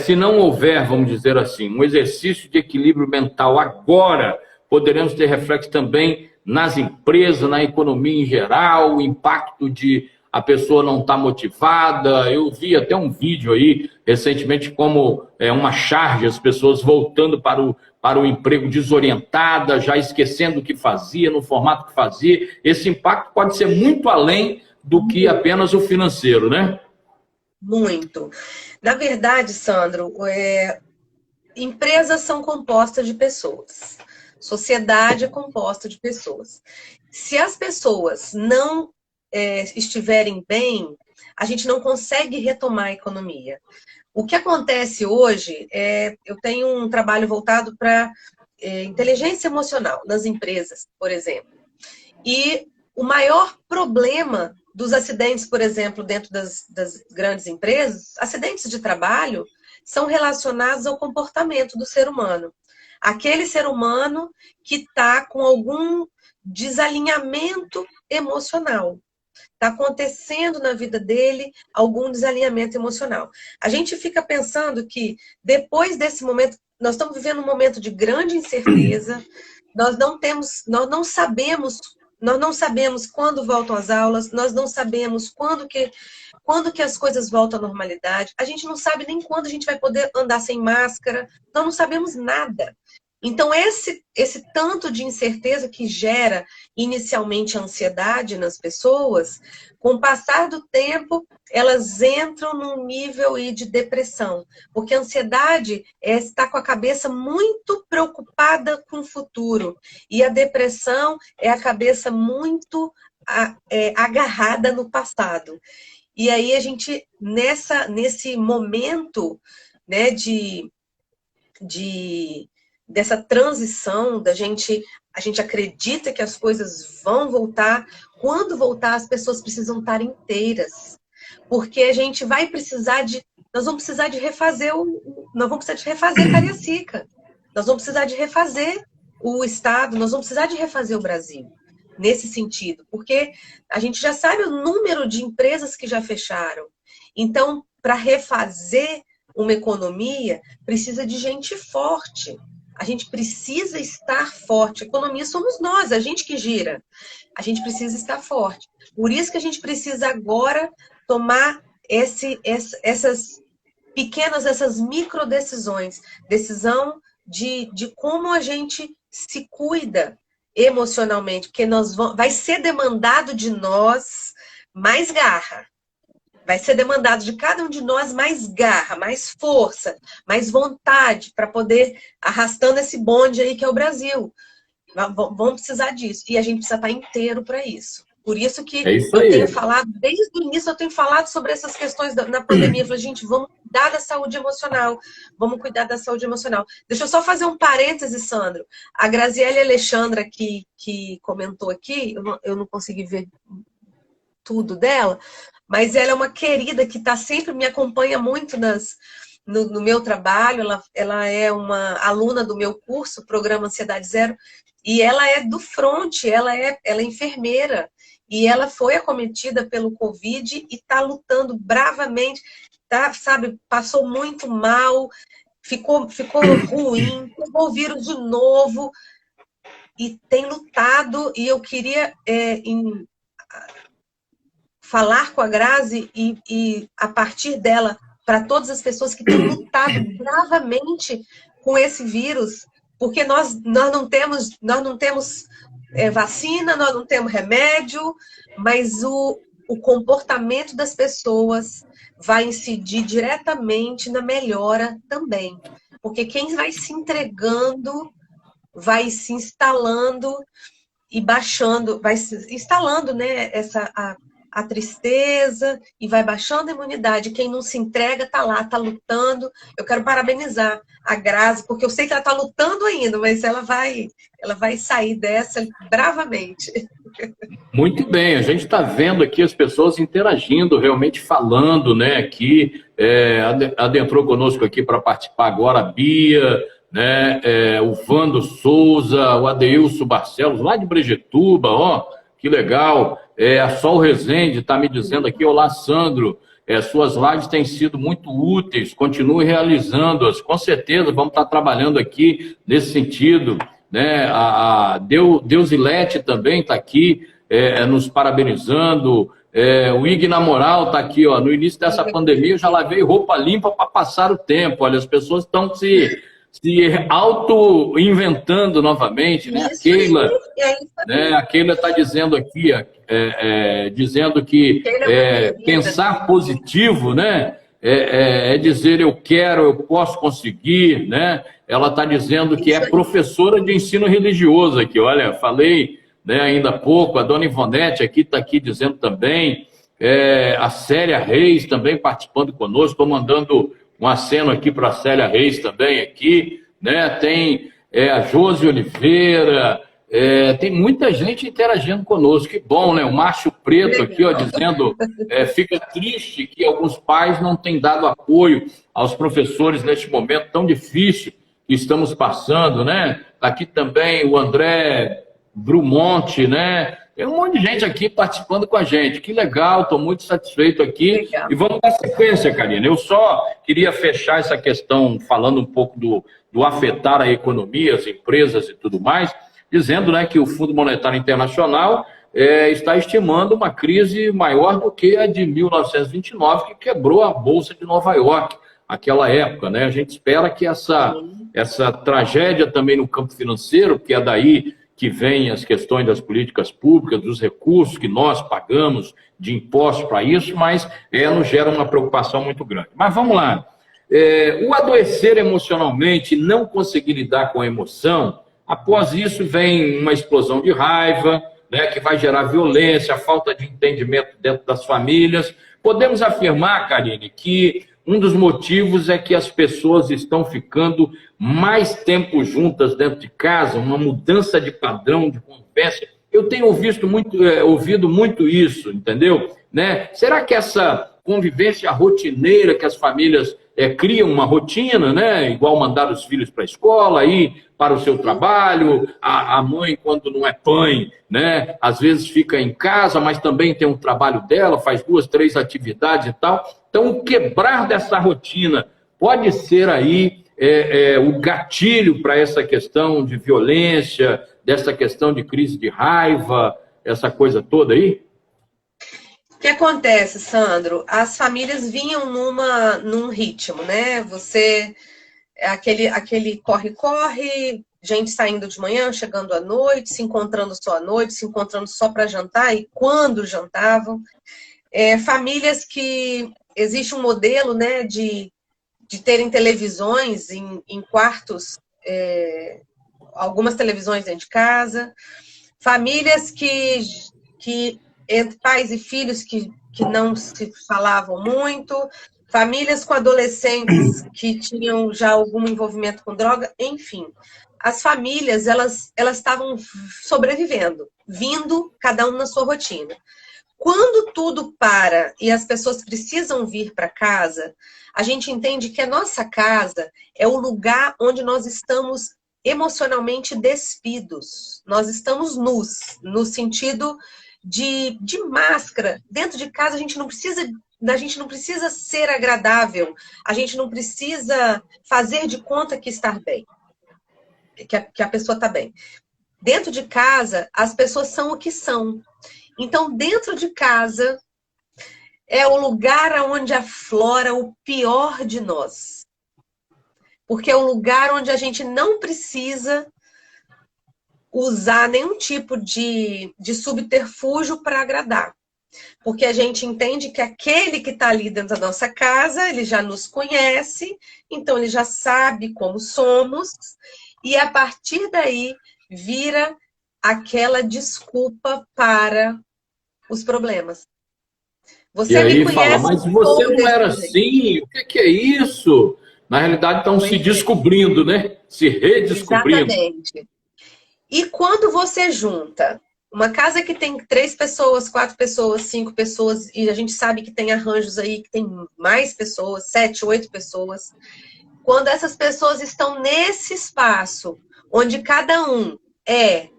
se não houver, vamos dizer assim, um exercício de equilíbrio mental agora, poderemos ter reflexo também nas empresas, na economia em geral, o impacto de a pessoa não estar motivada. Eu vi até um vídeo aí, recentemente, como uma charge, as pessoas voltando para o emprego desorientada, já esquecendo o que fazia, no formato que fazia. Esse impacto pode ser muito além do que apenas o financeiro, né? Muito. Na verdade, Sandro, empresas são compostas de pessoas. Sociedade é composta de pessoas. Se as pessoas não estiverem bem, a gente não consegue retomar a economia. O que acontece hoje eu tenho um trabalho voltado para inteligência emocional nas empresas, por exemplo. E o maior problema dos acidentes, por exemplo, dentro das grandes empresas, acidentes de trabalho, são relacionados ao comportamento do ser humano. Aquele ser humano que está com algum desalinhamento emocional. Está acontecendo na vida dele algum desalinhamento emocional. A gente fica pensando que depois desse momento, nós estamos vivendo um momento de grande incerteza, nós não sabemos quando voltam as aulas, nós não sabemos quando que as coisas voltam à normalidade, a gente não sabe nem quando a gente vai poder andar sem máscara, nós não sabemos nada. Então, esse tanto de incerteza que gera inicialmente ansiedade nas pessoas, com o passar do tempo, elas entram num nível de depressão. Porque a ansiedade está com a cabeça muito preocupada com o futuro. E a depressão é a cabeça muito agarrada no passado. E aí a gente, nesse momento, né, dessa transição, a gente acredita que as coisas vão voltar. Quando voltar, as pessoas precisam estar inteiras. Porque a gente vai precisar nós vamos precisar de refazer Cariacica. Nós vamos precisar de refazer o Estado, nós vamos precisar de refazer o Brasil. nesse sentido, porque a gente já sabe o número de empresas que já fecharam. Então, para refazer uma economia, precisa de gente forte. A gente precisa estar forte. A economia somos nós, a gente que gira. A gente precisa estar forte. Por isso que a gente precisa agora tomar essas pequenas, essas micro decisões. Decisão de como a gente se cuida emocionalmente, porque vai ser demandado de nós mais garra. Vai ser demandado de cada um de nós mais garra, mais força, mais vontade para poder arrastando esse bonde aí que é o Brasil. Vamos precisar disso. E a gente precisa estar inteiro para isso. Por isso que eu tenho falado, desde o início eu tenho falado sobre essas questões na pandemia. Eu falei, gente, vamos cuidar da saúde emocional. Vamos cuidar da saúde emocional. Deixa eu só fazer um parêntese, Sandro. A Graziele Alexandra, que comentou aqui, eu não consegui ver tudo dela, mas ela é uma querida que sempre me acompanha muito no meu trabalho. Ela é uma aluna do meu curso, Programa Ansiedade Zero, e ela é do front, ela é enfermeira. E ela foi acometida pelo Covid e está lutando bravamente, passou muito mal, ficou ruim, pegou o vírus de novo e tem lutado. E eu queria falar com a Grazi e a partir dela, para todas as pessoas que têm lutado bravamente com esse vírus, porque nós não temos vacina, nós não temos remédio, mas o comportamento das pessoas vai incidir diretamente na melhora também. Porque quem vai se entregando, vai se instalando e baixando, vai se instalando, né, a tristeza e vai baixando a imunidade. Quem não se entrega está lá, está lutando. Eu quero parabenizar a Grazi, porque eu sei que ela está lutando ainda, mas ela vai sair dessa bravamente. Muito bem, a gente está vendo aqui as pessoas interagindo, realmente falando, né? Aqui, adentrou conosco aqui para participar agora a Bia, né? O Vando Souza, o Adeilson Barcelos, lá de Brejetuba, ó, que legal. A Sol Rezende está me dizendo aqui, olá, Sandro, suas lives têm sido muito úteis, continue realizando-as, com certeza vamos estar trabalhando aqui nesse sentido, né? A Deusilete também está aqui, nos parabenizando, o Igna Moral está aqui, ó, no início dessa pandemia eu já lavei roupa limpa para passar o tempo, olha, as pessoas estão se auto-inventando novamente, né? A Keila está dizendo aqui, dizendo que pensar positivo, né? Dizer eu quero, eu posso conseguir, né? Ela está dizendo que é professora de ensino religioso aqui, olha, falei, né, ainda há pouco, a dona Ivonete aqui está aqui dizendo também, a Célia Reis também participando conosco, estou mandando um aceno aqui para a Célia Reis também aqui, né? Tem a Josi Oliveira, tem muita gente interagindo conosco, que bom, né? O Márcio Preto aqui, ó, dizendo, fica triste que alguns pais não têm dado apoio aos professores neste momento tão difícil que estamos passando, né? Aqui também o André Brumonte, né? Tem um monte de gente aqui participando com a gente. Que legal, estou muito satisfeito aqui. Legal. E vamos dar sequência, Karina. Eu só queria fechar essa questão falando um pouco do afetar a economia, as empresas e tudo mais, dizendo, né, que o Fundo Monetário Internacional está estimando uma crise maior do que a de 1929, que quebrou a Bolsa de Nova York, aquela época, né? A gente espera que essa tragédia também no campo financeiro, que é daí que vem as questões das políticas públicas, dos recursos que nós pagamos de impostos para isso, mas nos gera uma preocupação muito grande. Mas vamos lá. O adoecer emocionalmente, não conseguir lidar com a emoção, após isso vem uma explosão de raiva, né, que vai gerar violência, falta de entendimento dentro das famílias. Podemos afirmar, Karine, que um dos motivos é que as pessoas estão ficando mais tempo juntas dentro de casa, uma mudança de padrão de convivência. Eu tenho ouvido muito isso, entendeu? Né? Será que essa convivência rotineira que as famílias criam uma rotina, né? Igual mandar os filhos para a escola, ir para o seu trabalho, a mãe, quando não é mãe, né, às vezes fica em casa, mas também tem um trabalho dela, faz 2, 3 atividades e tal. Então, o quebrar dessa rotina pode ser aí o gatilho para essa questão de violência, dessa questão de crise de raiva, essa coisa toda aí? O que acontece, Sandro? As famílias vinham num ritmo, né? Aquele corre-corre, gente saindo de manhã, chegando à noite, se encontrando só à noite, se encontrando só para jantar e quando jantavam. Famílias que existe um modelo, né, de terem televisões em quartos, algumas televisões dentro de casa, famílias que entre pais e filhos que não se falavam muito, famílias com adolescentes que tinham já algum envolvimento com droga, enfim. As famílias, elas estavam sobrevivendo, vindo cada um na sua rotina. Quando tudo para e as pessoas precisam vir para casa, a gente entende que a nossa casa é o lugar onde nós estamos emocionalmente despidos. Nós estamos nus, no sentido de máscara. Dentro de casa a gente não precisa ser agradável, a gente não precisa fazer de conta que está bem, que a pessoa está bem. Dentro de casa, as pessoas são o que são. Então, dentro de casa, é o lugar onde aflora o pior de nós. Porque é o lugar onde a gente não precisa usar nenhum tipo de subterfúgio para agradar. Porque a gente entende que aquele que está ali dentro da nossa casa, ele já nos conhece, então ele já sabe como somos, e a partir daí vira aquela desculpa para os problemas. Você e aí me conhece, fala, mas você não era assim, o que é isso? Na realidade estão se descobrindo, né? Se redescobrindo. Exatamente. E quando você junta uma casa que tem 3 pessoas, 4 pessoas, 5 pessoas, e a gente sabe que tem arranjos aí que tem mais pessoas, 7, 8 pessoas, quando essas pessoas estão nesse espaço, onde cada um é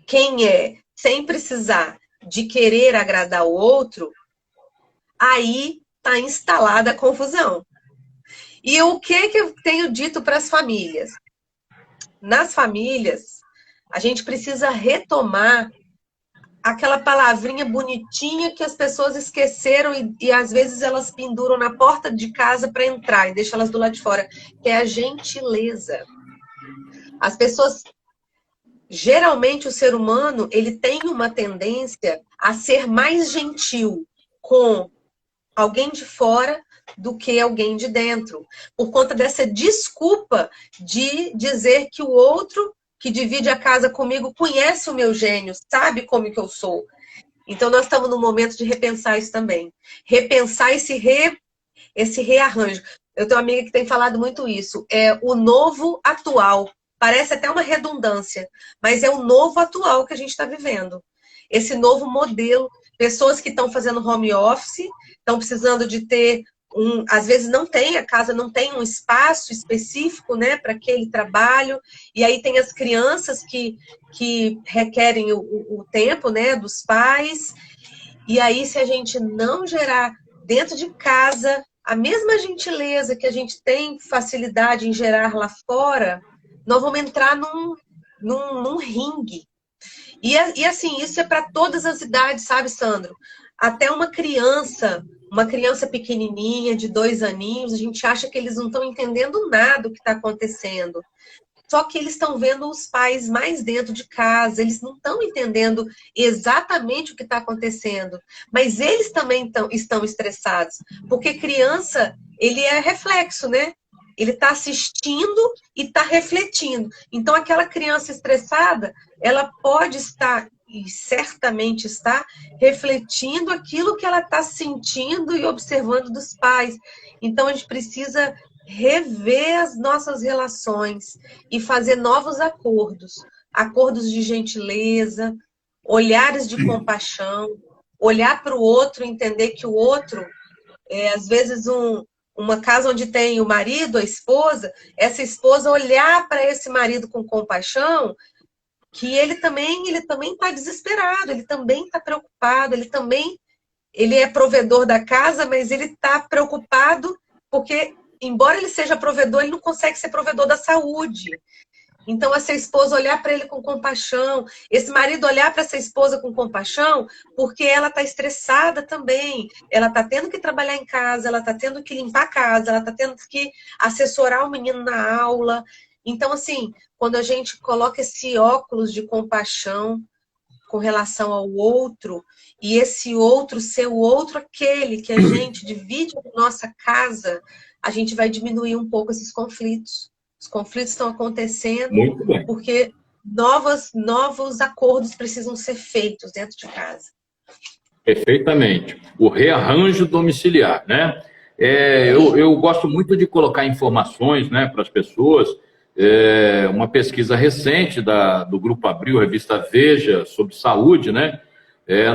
quem é, sem precisar de querer agradar o outro, aí está instalada a confusão. E o que eu tenho dito para as famílias? Nas famílias, a gente precisa retomar aquela palavrinha bonitinha que as pessoas esqueceram e às vezes elas penduram na porta de casa para entrar e deixam elas do lado de fora, que é a gentileza. As pessoas, geralmente o ser humano, ele tem uma tendência a ser mais gentil com alguém de fora do que alguém de dentro, por conta dessa desculpa de dizer que o outro que divide a casa comigo conhece o meu gênio, sabe como que eu sou. Então nós estamos no momento de repensar isso também. Repensar esse rearranjo. Eu tenho uma amiga que tem falado muito isso. É o novo atual. Parece até uma redundância, mas é o novo atual que a gente está vivendo. Esse novo modelo. Pessoas que estão fazendo home office, estão precisando de ter às vezes não tem, a casa não tem um espaço específico, né, para aquele trabalho, e aí tem as crianças que requerem o tempo, né, dos pais, e aí se a gente não gerar dentro de casa a mesma gentileza que a gente tem facilidade em gerar lá fora, nós vamos entrar num ringue. E assim, isso é para todas as idades, sabe, Sandro? Até uma criança pequenininha, de 2 aninhos, a gente acha que eles não estão entendendo nada do que está acontecendo. Só que eles estão vendo os pais mais dentro de casa, eles não estão entendendo exatamente o que está acontecendo. Mas eles também estão estressados, porque criança, ele é reflexo, né? Ele está assistindo e está refletindo. Então, aquela criança estressada, ela pode estar, e certamente está, refletindo aquilo que ela está sentindo e observando dos pais. Então, a gente precisa rever as nossas relações e fazer novos acordos. Acordos de gentileza, olhares de compaixão, olhar para o outro, entender que o outro é, às vezes, uma casa onde tem o marido, a esposa, essa esposa olhar para esse marido com compaixão, que ele também está desesperado, ele também está preocupado, ele é provedor da casa, mas ele está preocupado porque, embora ele seja provedor, ele não consegue ser provedor da saúde. Então, essa esposa olhar para ele com compaixão, esse marido olhar para essa esposa com compaixão, porque ela está estressada também, ela está tendo que trabalhar em casa, ela está tendo que limpar a casa, ela está tendo que assessorar o menino na aula. Então, assim, quando a gente coloca esse óculos de compaixão com relação ao outro, e esse outro ser o outro aquele que a gente divide a nossa casa, a gente vai diminuir um pouco esses conflitos. Os conflitos estão acontecendo porque novos acordos precisam ser feitos dentro de casa. Perfeitamente. O rearranjo domiciliar, né? Eu gosto muito de colocar informações, né, para as pessoas. Uma pesquisa recente do Grupo Abril, revista Veja, sobre saúde, né,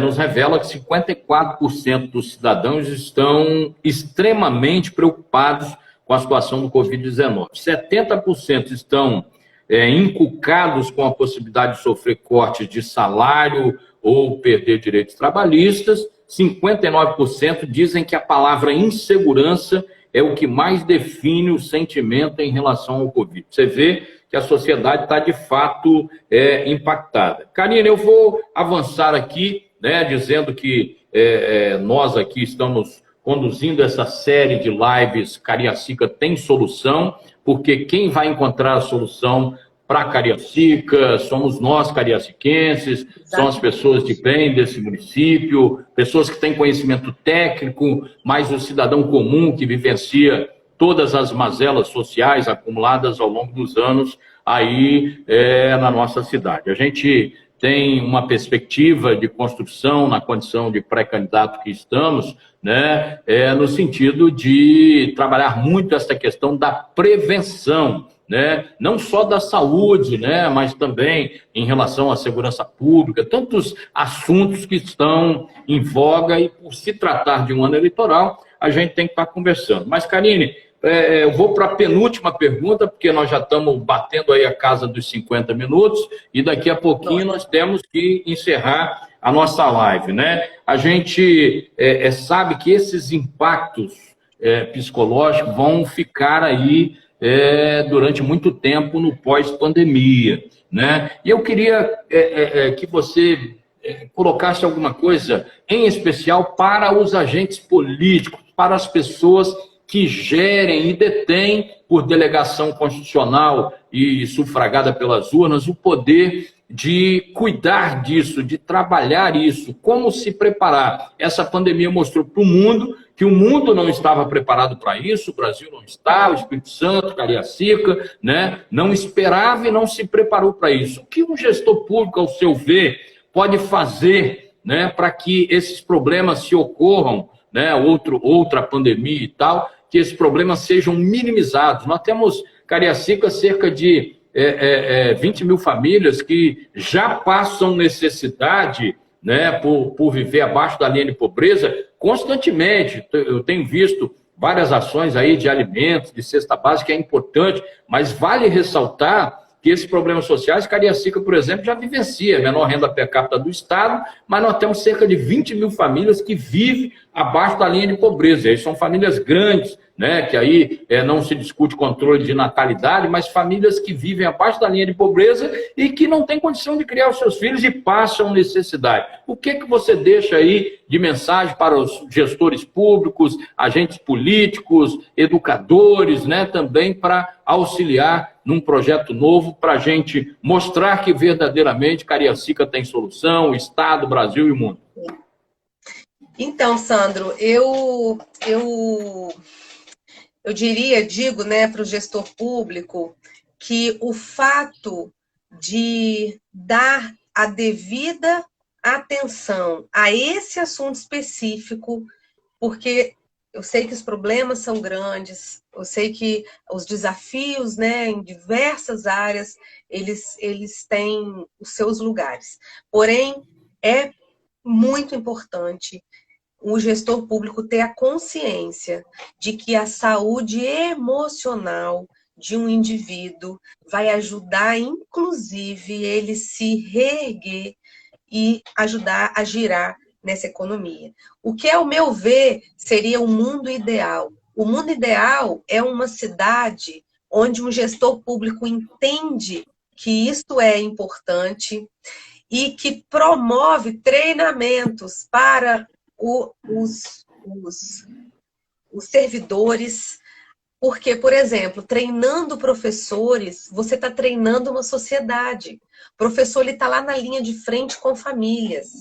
nos revela que 54% dos cidadãos estão extremamente preocupados com a situação do Covid-19. 70% estão encucados com a possibilidade de sofrer cortes de salário ou perder direitos trabalhistas. 59% dizem que a palavra insegurança é o que mais define o sentimento em relação ao Covid. Você vê que a sociedade está, de fato, impactada. Karine, eu vou avançar aqui, né, dizendo que nós aqui estamos conduzindo essa série de lives Cariacica Tem Solução, porque quem vai encontrar a solução para Cariacica somos nós, cariaciquenses, são as pessoas de bem desse município, pessoas que têm conhecimento técnico, mas o cidadão comum que vivencia todas as mazelas sociais acumuladas ao longo dos anos aí na nossa cidade. A gente tem uma perspectiva de construção na condição de pré-candidato que estamos, né, no sentido de trabalhar muito essa questão da prevenção, né, não só da saúde, né, mas também em relação à segurança pública, tantos assuntos que estão em voga e, por se tratar de um ano eleitoral, a gente tem que estar conversando. Mas, Karine, eu vou para a penúltima pergunta, porque nós já estamos batendo aí a casa dos 50 minutos e daqui a pouquinho nós temos que encerrar a nossa live, né? A gente sabe que esses impactos psicológicos vão ficar aí durante muito tempo no pós-pandemia, né? E eu queria que você colocasse alguma coisa em especial para os agentes políticos, para as pessoas que gerem e detêm, por delegação constitucional e sufragada pelas urnas, o poder de cuidar disso, de trabalhar isso, como se preparar. Essa pandemia mostrou para o mundo que o mundo não estava preparado para isso, o Brasil não está, o Espírito Santo, Cariacica, né, não esperava e não se preparou para isso. O que um gestor público, ao seu ver, pode fazer, né, para que esses problemas se ocorram, né, outra pandemia e tal, que esses problemas sejam minimizados? Nós temos, Cariacica, cerca de 20 mil famílias que já passam necessidade, né, por viver abaixo da linha de pobreza constantemente. Eu tenho visto várias ações aí de alimentos, de cesta básica, é importante, mas vale ressaltar que esses problemas sociais, Cariacica, por exemplo, já vivencia a menor renda per capita do Estado, mas nós temos cerca de 20 mil famílias que vivem abaixo da linha de pobreza. E aí são famílias grandes, né, que aí não se discute controle de natalidade, mas famílias que vivem abaixo da linha de pobreza e que não têm condição de criar os seus filhos e passam necessidade. O que você deixa aí de mensagem para os gestores públicos, agentes políticos, educadores, né, também para auxiliar num projeto novo para a gente mostrar que verdadeiramente Cariacica tem solução, o Estado, o Brasil e o mundo? Então, Sandro, eu digo, né, para o gestor público que o fato de dar a devida atenção a esse assunto específico, porque eu sei que os problemas são grandes, eu sei que os desafios, né, em diversas áreas, eles têm os seus lugares. Porém, é muito importante o gestor público ter a consciência de que a saúde emocional de um indivíduo vai ajudar, inclusive, ele se reerguer e ajudar a girar nessa economia. O que, ao meu ver, seria o mundo ideal. O mundo ideal é uma cidade onde um gestor público entende que isso é importante e que promove treinamentos para os servidores, porque, por exemplo, treinando professores, você está treinando uma sociedade. O professor está lá na linha de frente com famílias.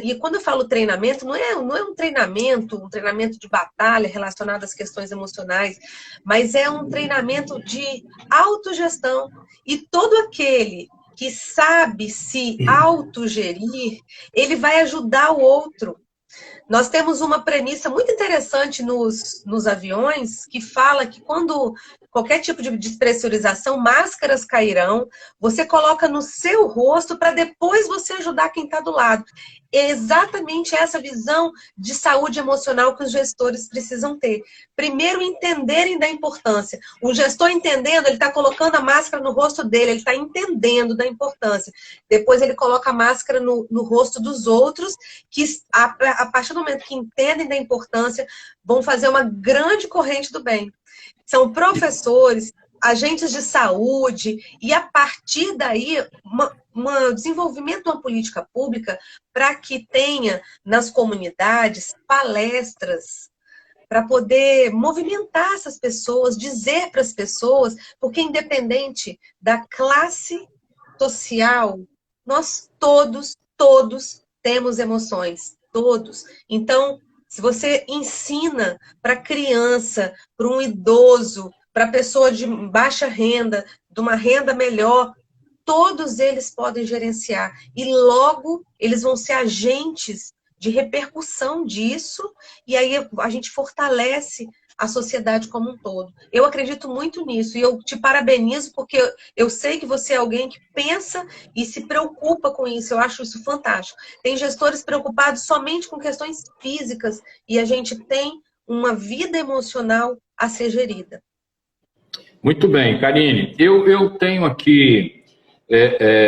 E quando eu falo treinamento, não é um treinamento de batalha relacionado às questões emocionais, mas é um treinamento de autogestão. E todo aquele que sabe se autogerir, ele vai ajudar o outro. Nós temos uma premissa muito interessante nos aviões, que fala que quando qualquer tipo de despressurização, máscaras cairão, você coloca no seu rosto para depois você ajudar quem está do lado. É exatamente essa visão de saúde emocional que os gestores precisam ter. Primeiro, entenderem da importância. O gestor entendendo, ele está colocando a máscara no rosto dele, ele está entendendo da importância. Depois ele coloca a máscara no rosto dos outros, que a partir do momento que entendem da importância, vão fazer uma grande corrente do bem. São professores, agentes de saúde, e a partir daí, um desenvolvimento de uma política pública para que tenha nas comunidades palestras para poder movimentar essas pessoas, dizer para as pessoas, porque independente da classe social, nós todos temos emoções, todos. Então, se você ensina para criança, para um idoso, para pessoa de baixa renda, de uma renda melhor, todos eles podem gerenciar. E logo eles vão ser agentes de repercussão disso, e aí a gente fortalece a sociedade como um todo. Eu acredito muito nisso, e eu te parabenizo, porque eu sei que você é alguém que pensa e se preocupa com isso. Eu acho isso fantástico. Tem gestores preocupados somente com questões físicas, e a gente tem uma vida emocional a ser gerida. Muito bem, Karine. Eu tenho aqui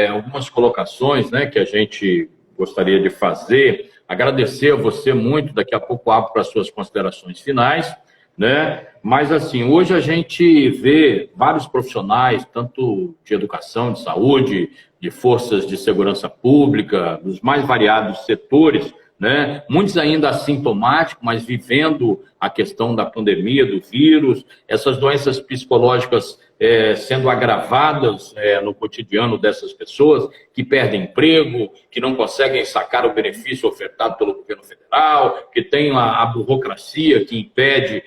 algumas colocações, né, que a gente gostaria de fazer. Agradecer a você muito, daqui a pouco abro para as suas considerações finais, né? Mas, assim, hoje a gente vê vários profissionais, tanto de educação, de saúde, de forças de segurança pública, dos mais variados setores, né? Muitos ainda assintomáticos, mas vivendo a questão da pandemia, do vírus, essas doenças psicológicas sendo agravadas no cotidiano dessas pessoas, que perdem emprego, que não conseguem sacar o benefício ofertado pelo governo federal, que tem a burocracia que impede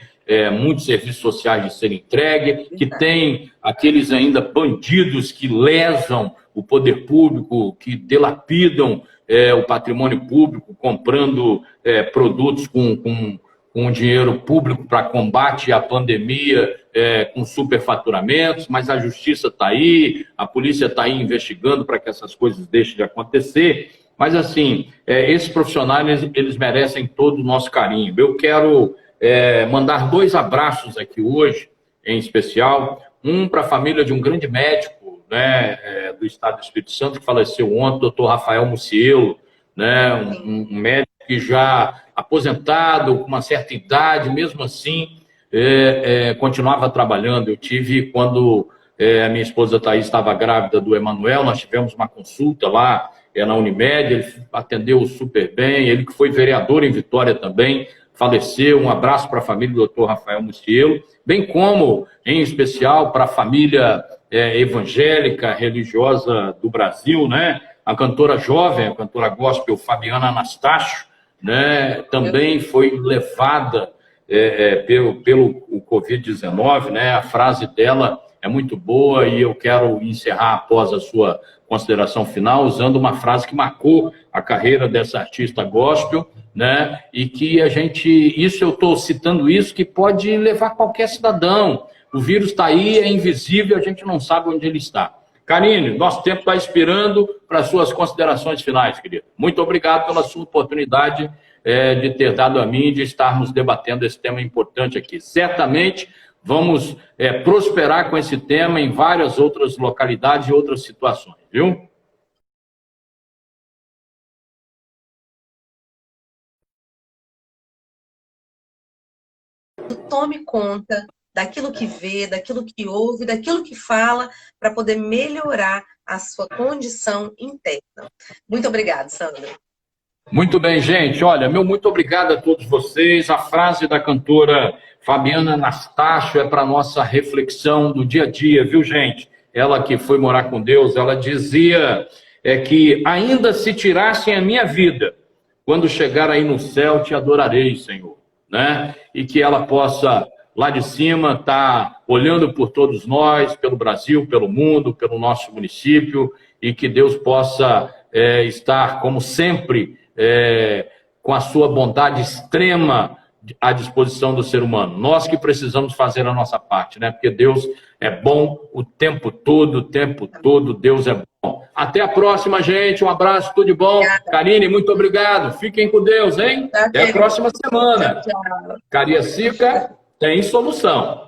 muitos serviços sociais de serem entregues, que tem aqueles ainda bandidos que lesam o poder público, que dilapidam o patrimônio público, comprando produtos com dinheiro público para combate à pandemia, com superfaturamentos, mas a justiça está aí, a polícia está aí investigando para que essas coisas deixem de acontecer. Mas, assim, esses profissionais, eles merecem todo o nosso carinho. Eu quero mandar 2 abraços aqui hoje, em especial. Um para a família de um grande médico, né, do estado do Espírito Santo, que faleceu ontem, o doutor Rafael Mucielo, né, um médico que já aposentado, com uma certa idade, mesmo assim, continuava trabalhando. Eu tive, quando a minha esposa Thaís estava grávida do Emanuel, nós tivemos uma consulta lá na Unimed, ele atendeu super bem, ele que foi vereador em Vitória também, faleceu. Um abraço para a família do doutor Rafael Mucielo, bem como, em especial, para a família evangélica, religiosa do Brasil, né? A cantora jovem, a cantora gospel Fabiana Anastácio, né? Também foi levada pelo Covid-19, né? A frase dela é muito boa e eu quero encerrar após a sua consideração final usando uma frase que marcou a carreira dessa artista gospel, né? E que a gente, isso eu estou citando isso, que pode levar qualquer cidadão. O vírus está aí, é invisível, a gente não sabe onde ele está. Karine, nosso tempo está expirando para suas considerações finais, querida. Muito obrigado pela sua oportunidade de ter dado a mim de estarmos debatendo esse tema importante aqui. Certamente vamos prosperar com esse tema em várias outras localidades e outras situações, viu? Tome conta daquilo que vê, daquilo que ouve, daquilo que fala, para poder melhorar a sua condição interna. Muito obrigada, Sandra. Muito bem, gente. Olha, meu muito obrigado a todos vocês. A frase da cantora Fabiana Anastácio é para a nossa reflexão do dia a dia, viu, gente? Ela que foi morar com Deus, ela dizia que ainda se tirassem a minha vida, quando chegar aí no céu te adorarei, Senhor, né? E que ela possa, lá de cima, estar olhando por todos nós, pelo Brasil, pelo mundo, pelo nosso município, e que Deus possa estar, como sempre, com a sua bondade extrema à disposição do ser humano. Nós que precisamos fazer a nossa parte, né? Porque Deus é bom o tempo todo, Deus é bom. Até a próxima, gente. Um abraço, tudo de bom. Karine, muito obrigado. Fiquem com Deus, hein? Até a próxima semana. Cariacica tem solução.